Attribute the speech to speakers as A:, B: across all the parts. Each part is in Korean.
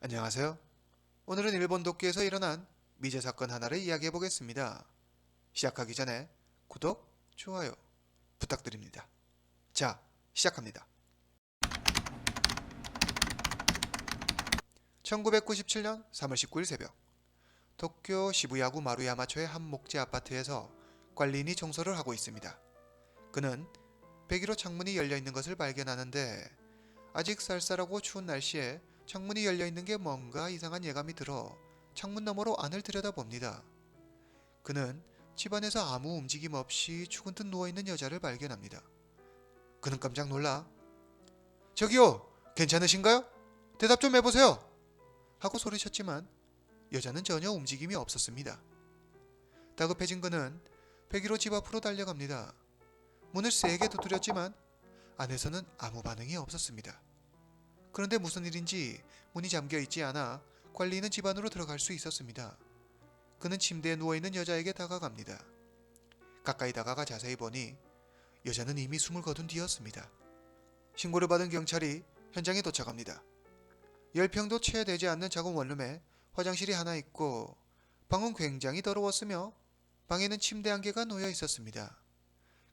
A: 안녕하세요. 오늘은 일본 도쿄에서 일어난 미제 사건 하나를 이야기해 보겠습니다. 시작하기 전에 구독, 좋아요 부탁드립니다. 자, 시작합니다. 1997년 3월 19일 새벽, 도쿄 시부야구 마루야마초의 한 목재 아파트에서 관리인이 청소를 하고 있습니다. 그는 배기로 창문이 열려 있는 것을 발견하는데 아직 쌀쌀하고 추운 날씨에 창문이 열려 있는 게 뭔가 이상한 예감이 들어 창문 너머로 안을 들여다봅니다. 그는 집안에서 아무 움직임 없이 죽은 듯 누워있는 여자를 발견합니다. 그는 깜짝 놀라 "저기요! 괜찮으신가요? 대답 좀 해보세요!" 하고 소리쳤지만 여자는 전혀 움직임이 없었습니다. 다급해진 그는 배기로 집 앞으로 달려갑니다. 문을 세게 두드렸지만 안에서는 아무 반응이 없었습니다. 그런데 무슨 일인지 문이 잠겨 있지 않아 관리인은 집 안으로 들어갈 수 있었습니다. 그는 침대에 누워있는 여자에게 다가갑니다. 가까이 다가가 자세히 보니 여자는 이미 숨을 거둔 뒤였습니다. 신고를 받은 경찰이 현장에 도착합니다. 10평도 채 되지 않는 작은 원룸에 화장실이 하나 있고 방은 굉장히 더러웠으며 방에는 침대 한 개가 놓여 있었습니다.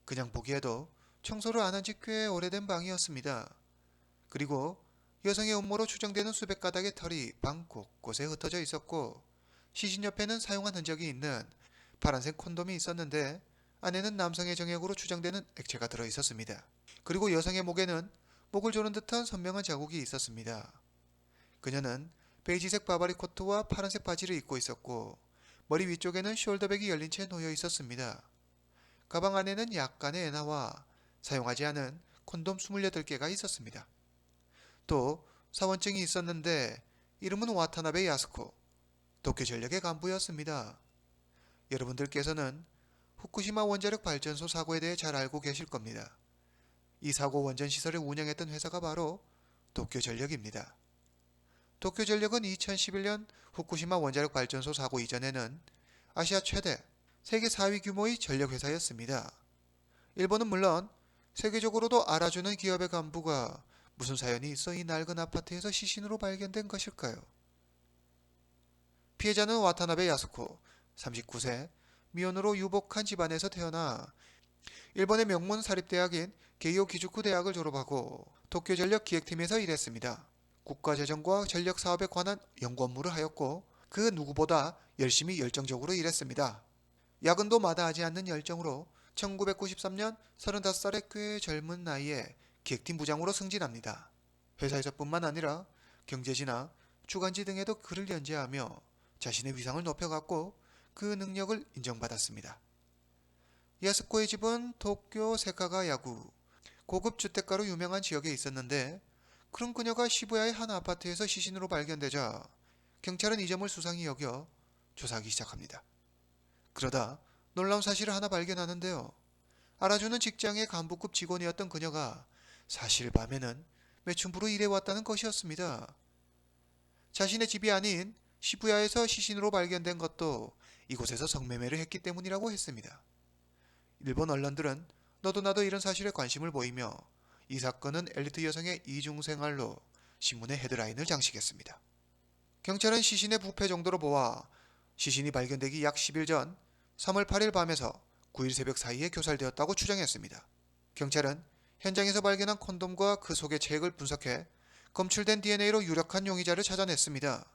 A: 그냥 보기에도 청소를 안 한 지 꽤 오래된 방이었습니다. 그리고 여성의 음모로 추정되는 수백 가닥의 털이 방 곳곳에 흩어져 있었고 시신 옆에는 사용한 흔적이 있는 파란색 콘돔이 있었는데 안에는 남성의 정액으로 추정되는 액체가 들어 있었습니다. 그리고 여성의 목에는 목을 조른 듯한 선명한 자국이 있었습니다. 그녀는 베이지색 바바리 코트와 파란색 바지를 입고 있었고 머리 위쪽에는 숄더백이 열린 채 놓여 있었습니다. 가방 안에는 약간의 엔화와 사용하지 않은 콘돔 28개가 있었습니다. 또 사원증이 있었는데 이름은 와타나베 야스코, 도쿄전력의 간부였습니다. 여러분들께서는 후쿠시마 원자력 발전소 사고에 대해 잘 알고 계실 겁니다. 이 사고 원전 시설을 운영했던 회사가 바로 도쿄전력입니다. 도쿄전력은 2011년 후쿠시마 원자력 발전소 사고 이전에는 아시아 최대, 세계 4위 규모의 전력회사였습니다. 일본은 물론 세계적으로도 알아주는 기업의 간부가 무슨 사연이 있어 이 낡은 아파트에서 시신으로 발견된 것일까요? 피해자는 와타나베 야스코, 39세, 미혼으로 유복한 집안에서 태어나 일본의 명문 사립대학인 게이오 기주쿠 대학을 졸업하고 도쿄전력 기획팀에서 일했습니다. 국가재정과 전력 사업에 관한 연구 업무를 하였고 그 누구보다 열심히 열정적으로 일했습니다. 야근도 마다하지 않는 열정으로 1993년 35살의 꽤 젊은 나이에 기획팀 부장으로 승진합니다. 회사에서뿐만 아니라 경제지나 주간지 등에도 글을 연재하며 자신의 위상을 높여갔고 그 능력을 인정받았습니다. 야스코의 집은 도쿄 세카가야구, 고급 주택가로 유명한 지역에 있었는데 그런 그녀가 시부야의 한 아파트에서 시신으로 발견되자 경찰은 이 점을 수상히 여겨 조사하기 시작합니다. 그러다 놀라운 사실을 하나 발견하는데요. 알아주는 직장의 간부급 직원이었던 그녀가 사실 밤에는 매춘부로 일해왔다는 것이었습니다. 자신의 집이 아닌 시부야에서 시신으로 발견된 것도 이곳에서 성매매를 했기 때문이라고 했습니다. 일본 언론들은 너도 나도 이런 사실에 관심을 보이며 이 사건은 엘리트 여성의 이중생활로 신문의 헤드라인을 장식했습니다. 경찰은 시신의 부패 정도로 보아 시신이 발견되기 약 10일 전 3월 8일 밤에서 9일 새벽 사이에 교살되었다고 추정했습니다. 경찰은 현장에서 발견한 콘돔과 그 속의 체액을 분석해 검출된 DNA로 유력한 용의자를 찾아냈습니다.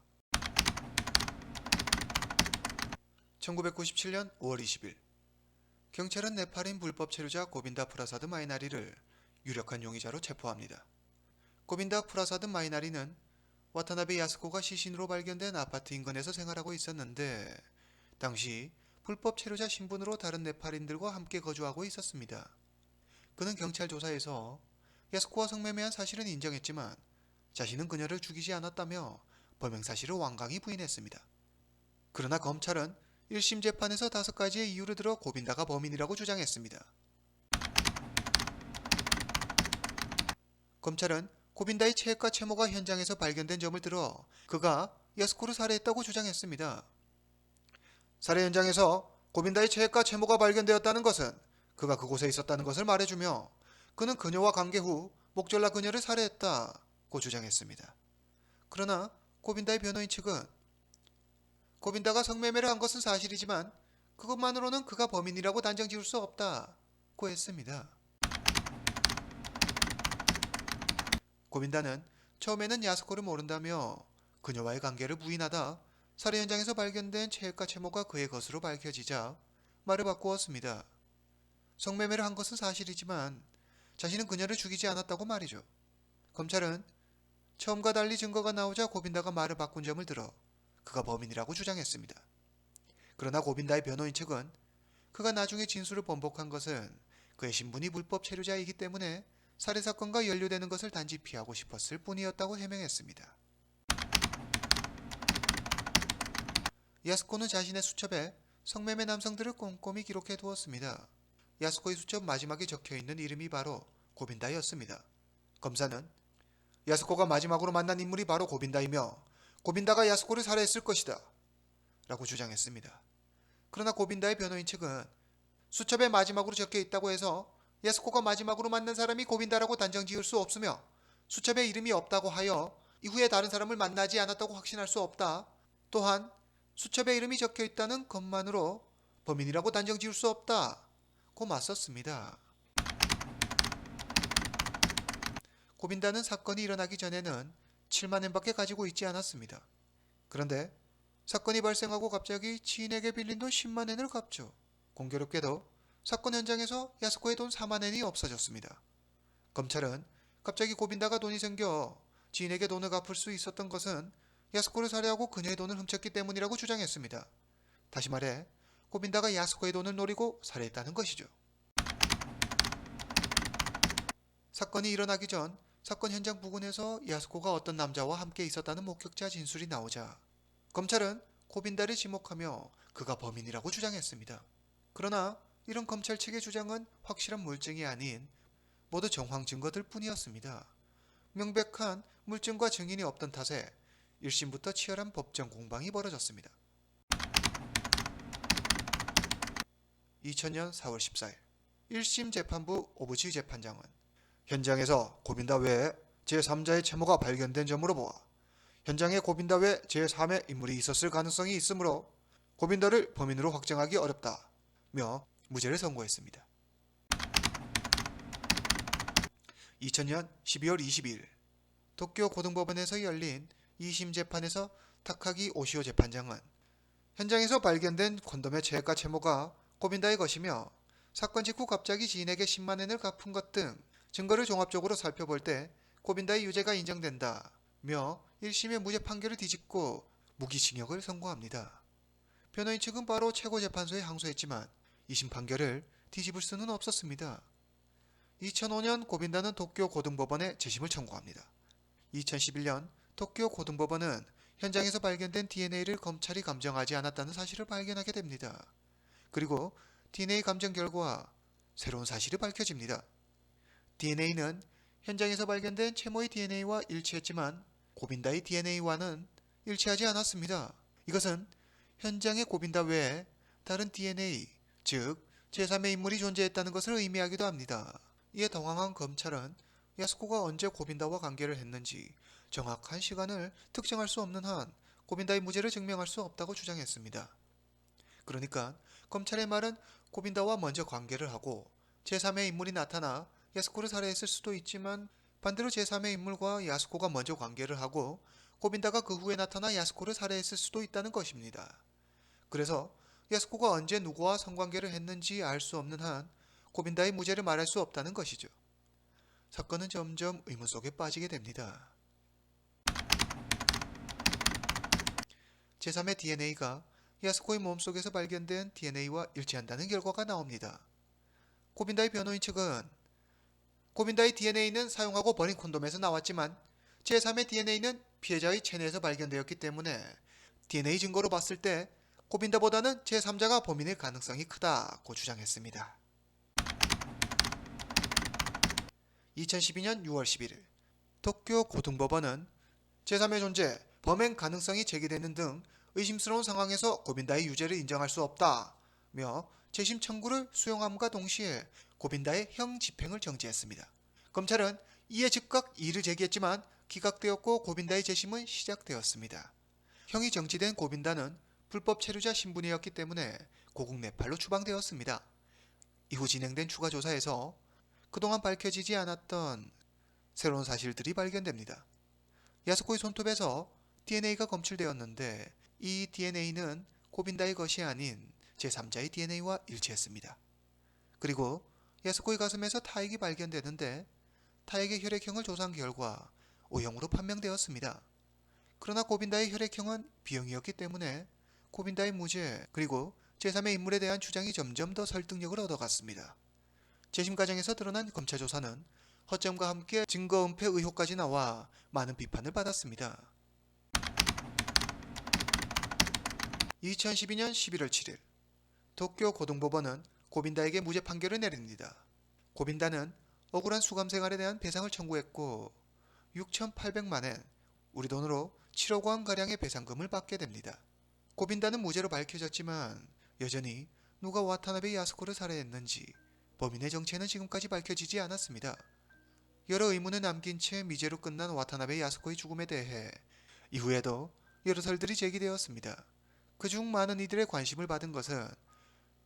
A: 1997년 5월 20일, 경찰은 네팔인 불법 체류자 고빈다 프라사드 마이나리를 유력한 용의자로 체포합니다. 고빈다 프라사드 마이나리는 와타나베 야스코가 시신으로 발견된 아파트 인근에서 생활하고 있었는데 당시 불법 체류자 신분으로 다른 네팔인들과 함께 거주하고 있었습니다. 그는 경찰 조사에서 야스코와 성매매한 사실은 인정했지만 자신은 그녀를 죽이지 않았다며 범행 사실을 완강히 부인했습니다. 그러나 검찰은 1심 재판에서 5가지의 이유를 들어 고빈다가 범인이라고 주장했습니다. 검찰은 고빈다의 체액과 채모가 현장에서 발견된 점을 들어 그가 야스코를 살해했다고 주장했습니다. 살해 현장에서 고빈다의 체액과 채모가 발견되었다는 것은 그가 그곳에 있었다는 것을 말해주며 그는 그녀와 관계 후 목졸라 그녀를 살해했다고 주장했습니다. 그러나 고빈다의 변호인 측은 고빈다가 성매매를 한 것은 사실이지만 그것만으로는 그가 범인이라고 단정 지을 수 없다고 했습니다. 고빈다는 처음에는 야스코를 모른다며 그녀와의 관계를 부인하다 살해 현장에서 발견된 체액과 채모가 그의 것으로 밝혀지자 말을 바꾸었습니다. 성매매를 한 것은 사실이지만 자신은 그녀를 죽이지 않았다고 말이죠. 검찰은 처음과 달리 증거가 나오자 고빈다가 말을 바꾼 점을 들어 그가 범인이라고 주장했습니다. 그러나 고빈다의 변호인 측은 그가 나중에 진술을 번복한 것은 그의 신분이 불법 체류자이기 때문에 살해사건과 연루되는 것을 단지 피하고 싶었을 뿐이었다고 해명했습니다. 야스코는 자신의 수첩에 성매매 남성들을 꼼꼼히 기록해 두었습니다. 야스코의 수첩 마지막에 적혀있는 이름이 바로 고빈다였습니다. 검사는 야스코가 마지막으로 만난 인물이 바로 고빈다이며 고빈다가 야스코를 살해했을 것이다 라고 주장했습니다. 그러나 고빈다의 변호인 측은 수첩에 마지막으로 적혀있다고 해서 야스코가 마지막으로 만난 사람이 고빈다라고 단정 지을 수 없으며 수첩에 이름이 없다고 하여 이후에 다른 사람을 만나지 않았다고 확신할 수 없다. 또한 수첩에 이름이 적혀있다는 것만으로 범인이라고 단정 지을 수 없다고 맞섰습니다. 고빈다는 사건이 일어나기 전에는 7만 엔밖에 가지고 있지 않았습니다. 그런데 사건이 발생하고 갑자기 지인에게 빌린 돈 10만 엔을 갚죠. 공교롭게도 사건 현장에서 야스코의 돈 4만 엔이 없어졌습니다. 검찰은 갑자기 고빈다가 돈이 생겨 지인에게 돈을 갚을 수 있었던 것은 야스코를 살해하고 그녀의 돈을 훔쳤기 때문이라고 주장했습니다. 다시 말해 고빈다가 야스코의 돈을 노리고 살해했다는 것이죠. 사건이 일어나기 전 사건 현장 부근에서 야스코가 어떤 남자와 함께 있었다는 목격자 진술이 나오자 검찰은 고빈다를 지목하며 그가 범인이라고 주장했습니다. 그러나 이런 검찰 측의 주장은 확실한 물증이 아닌 모두 정황 증거들 뿐이었습니다. 명백한 물증과 증인이 없던 탓에 1심부터 치열한 법정 공방이 벌어졌습니다. 2000년 4월 14일 1심 재판부 오부지 재판장은 현장에서 고빈다 외에 제3자의 채모가 발견된 점으로 보아 현장에 고빈다 외 제3의 인물이 있었을 가능성이 있으므로 고빈다를 범인으로 확정하기 어렵다며 무죄를 선고했습니다. 2000년 12월 22일 도쿄 고등법원에서 열린 2심 재판에서 타카기 오시오 재판장은 현장에서 발견된 콘돔의 체액과 채모가 고빈다의 것이며 사건 직후 갑자기 지인에게 10만 엔을 갚은 것 등 증거를 종합적으로 살펴볼 때 고빈다의 유죄가 인정된다며 1심의 무죄 판결을 뒤집고 무기징역을 선고합니다. 변호인 측은 바로 최고재판소에 항소했지만 2심 판결을 뒤집을 수는 없었습니다. 2005년 고빈다는 도쿄 고등법원에 재심을 청구합니다. 2011년 도쿄 고등법원은 현장에서 발견된 DNA를 검찰이 감정하지 않았다는 사실을 발견하게 됩니다. 그리고 DNA 감정 결과 새로운 사실이 밝혀집니다. DNA는 현장에서 발견된 채모의 DNA와 일치했지만 고빈다의 DNA와는 일치하지 않았습니다. 이것은 현장의 고빈다 외에 다른 DNA, 즉 제3의 인물이 존재했다는 것을 의미하기도 합니다. 이에 당황한 검찰은 야스코가 언제 고빈다와 관계를 했는지 정확한 시간을 특정할 수 없는 한 고빈다의 무죄를 증명할 수 없다고 주장했습니다. 그러니까 검찰의 말은 고빈다와 먼저 관계를 하고 제3의 인물이 나타나 야스코를 살해했을 수도 있지만 반대로 제3의 인물과 야스코가 먼저 관계를 하고 고빈다가 그 후에 나타나 야스코를 살해했을 수도 있다는 것입니다. 그래서 야스코가 언제 누구와 성관계를 했는지 알 수 없는 한 고빈다의 무죄를 말할 수 없다는 것이죠. 사건은 점점 의문 속에 빠지게 됩니다. 제3의 DNA가 야스코의 몸속에서 발견된 DNA와 일치한다는 결과가 나옵니다. 고빈다의 변호인 측은 고빈다의 DNA는 사용하고 버린 콘돔에서 나왔지만 제3의 DNA는 피해자의 체내에서 발견되었기 때문에 DNA 증거로 봤을 때 고빈다보다는 제3자가 범인일 가능성이 크다고 주장했습니다. 2012년 6월 11일 도쿄 고등법원은 제3의 존재, 범행 가능성이 제기되는 등 의심스러운 상황에서 고빈다의 유죄를 인정할 수 없다며 재심 청구를 수용함과 동시에 고빈다의 형 집행을 정지했습니다. 검찰은 이에 즉각 이의를 제기했지만 기각되었고 고빈다의 재심은 시작되었습니다. 형이 정지된 고빈다는 불법 체류자 신분이었기 때문에 고국 네팔로 추방되었습니다. 이후 진행된 추가 조사에서 그동안 밝혀지지 않았던 새로운 사실들이 발견됩니다. 야스코의 손톱에서 DNA가 검출되었는데 이 DNA는 고빈다의 것이 아닌 제3자의 DNA와 일치했습니다. 그리고 야스코의 가슴에서 타액이 발견되는데 타액의 혈액형을 조사한 결과 O형으로 판명되었습니다. 그러나 고빈다의 혈액형은 B형이었기 때문에 고빈다의 무죄 그리고 제3의 인물에 대한 주장이 점점 더 설득력을 얻어갔습니다. 재심 과정에서 드러난 검찰 조사는 허점과 함께 증거 은폐 의혹까지 나와 많은 비판을 받았습니다. 2012년 11월 7일 도쿄 고등법원은 고빈다에게 무죄 판결을 내립니다. 고빈다는 억울한 수감 생활에 대한 배상을 청구했고 6,800만엔, 우리 돈으로 7억 원가량의 배상금을 받게 됩니다. 고빈다는 무죄로 밝혀졌지만 여전히 누가 와타나베 야스코를 살해했는지 범인의 정체는 지금까지 밝혀지지 않았습니다. 여러 의문을 남긴 채 미제로 끝난 와타나베 야스코의 죽음에 대해 이후에도 여러 설들이 제기되었습니다. 그중 많은 이들의 관심을 받은 것은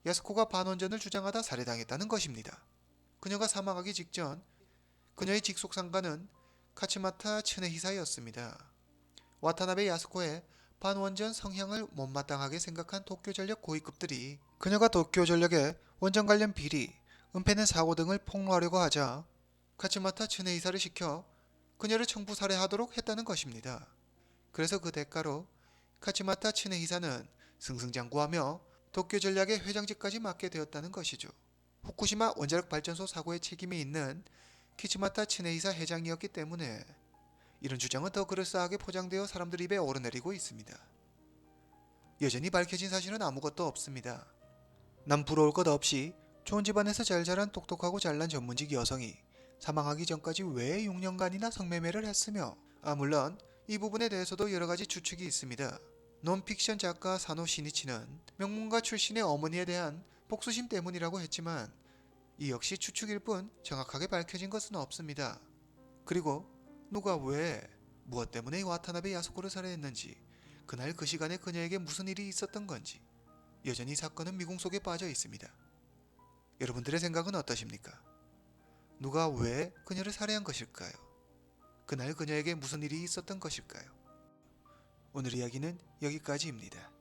A: 야스코가 반원전을 주장하다 살해당했다는 것입니다. 그녀가 사망하기 직전 그녀의 직속 상가는 카츠마타 츠네히사였습니다. 와타나베 야스코의 반원전 성향을 못마땅하게 생각한 도쿄전력 고위급들이 그녀가 도쿄전력의 원전 관련 비리, 은폐는 사고 등을 폭로하려고 하자 카츠마타 츠네히사를 시켜 그녀를 청부 살해하도록 했다는 것입니다. 그래서 그 대가로 카츠마타 츠네히사는 승승장구하며 도쿄전력의 회장직까지 맡게 되었다는 것이죠. 후쿠시마 원자력 발전소 사고에 책임이 있는 키츠마타 츠네히사 회장이었기 때문에 이런 주장은 더 그럴싸하게 포장되어 사람들 입에 오르내리고 있습니다. 여전히 밝혀진 사실은 아무것도 없습니다. 남 부러울 것 없이 좋은 집안에서 잘 자란 똑똑하고 잘난 전문직 여성이 사망하기 전까지 왜 6년간이나 성매매를 했으며 물론 이 부분에 대해서도 여러가지 추측이 있습니다. 논픽션 작가 사노 시니치는 명문가 출신의 어머니에 대한 복수심 때문이라고 했지만 이 역시 추측일 뿐 정확하게 밝혀진 것은 없습니다. 그리고 누가 왜 무엇 때문에 와타나베 야스코를 살해했는지 그날 그 시간에 그녀에게 무슨 일이 있었던 건지 여전히 사건은 미궁 속에 빠져 있습니다. 여러분들의 생각은 어떠십니까? 누가 왜 그녀를 살해한 것일까요? 그날 그녀에게 무슨 일이 있었던 것일까요? 오늘 이야기는 여기까지입니다.